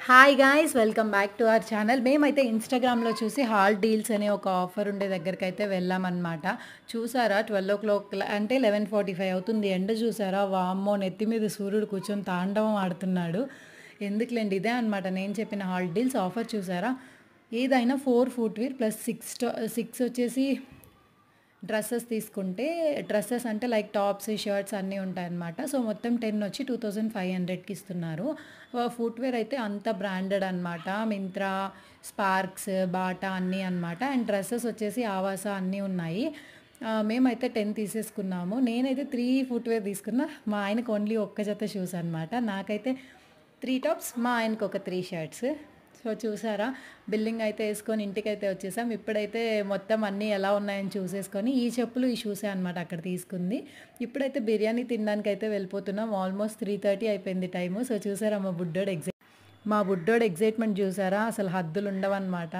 Hi guys welcome back to our channel. మేమైతే ఇన్స్టాగ్రామ్లో చూసి హాల్ డీల్స్ అనే ఒక ఆఫర్ ఉండే దగ్గరికి అయితే వెళ్ళామన్నమాట. చూసారా 12 అంటే 11:45 అవుతుంది. ఎండ చూసారా, వామ్మో నెత్తి మీద సూర్యుడు కూర్చొని తాండవం ఆడుతున్నాడు. ఎందుకులేండి, ఇదే అనమాట నేను చెప్పిన హాల్ డీల్స్ ఆఫర్. చూసారా, ఏదైనా 4 ఫుట్వేర్ ప్లస్ 6 వచ్చేసి డ్రెస్సెస్ తీసుకుంటే, డ్రెస్సెస్ అంటే లైక్ టాప్స్ షర్ట్స్ అన్నీ ఉంటాయన్నమాట. సో మొత్తం 10 వచ్చి 2500కి ఇస్తున్నారు. ఫుట్వేర్ అయితే అంత బ్రాండెడ్ అనమాట. మింత్రా, స్పార్క్స్, బాటా అన్నీ అనమాట. అండ్ డ్రెస్సెస్ వచ్చేసి ఆవాస అన్నీ ఉన్నాయి. మేమైతే 10 తీసేసుకున్నాము. నేనైతే 3 ఫుట్వేర్ తీసుకున్నా. మా ఆయనకు ఓన్లీ ఒక్క జత షూస్ అనమాట. నాకైతే 3 టాప్స్, మా ఆయనకు ఒక 3 షర్ట్స్. సో చూసారా, బిల్లింగ్ అయితే వేసుకొని ఇంటికైతే వచ్చేసాం. ఇప్పుడైతే మొత్తం అన్నీ ఎలా ఉన్నాయని చూసేసుకొని, ఈ చెప్పులు ఈ షూసే అనమాట అక్కడ తీసుకుంది. ఇప్పుడైతే బిర్యానీ తినడానికి అయితే వెళ్ళిపోతున్నాం. ఆల్మోస్ట్ 3:30 అయిపోయింది టైము. సో చూసారా, మా బుడ్డోడు ఎగ్జైట్మెంట్ చూసారా, అసలు హద్దులు ఉండవన్నమాట.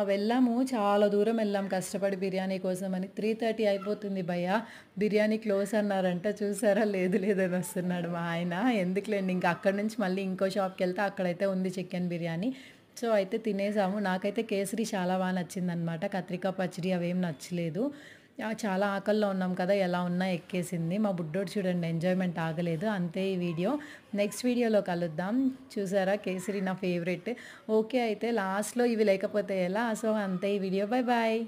వెళ్ళాము, చాలా దూరం వెళ్ళాం కష్టపడి బిర్యానీ కోసం అని. 3:30 అయిపోతుంది భయ్య, బిర్యానీ క్లోజ్ అన్నారంట. చూసారా, లేదు లేదని వస్తున్నాడు మా ఆయన. ఎందుకులేండి, ఇంకా అక్కడ నుంచి మళ్ళీ ఇంకో షాప్కి వెళ్తే అక్కడైతే ఉంది చికెన్ బిర్యానీ. సో అయితే తినేసాము. నాకైతే కేసరి చాలా బాగా నచ్చిందనమాట. కత్రికా పచ్చడి అవేం నచ్చలేదు. చాలా ఆకల్లో ఉన్నాం కదా, ఎలా ఉన్నా ఎక్కేసింది. మా బుడ్డోడు చూడండి, ఎంజాయ్మెంట్ ఆగలేదు. అంతే ఈ వీడియో. నెక్స్ట్ వీడియోలో కలుద్దాం. చూసారా, కేసరి నా ఫేవరెట్. ఓకే, అయితే లాస్ట్లో ఇవి లేకపోతే ఎలా? సో అంతే ఈ వీడియో. Bye bye.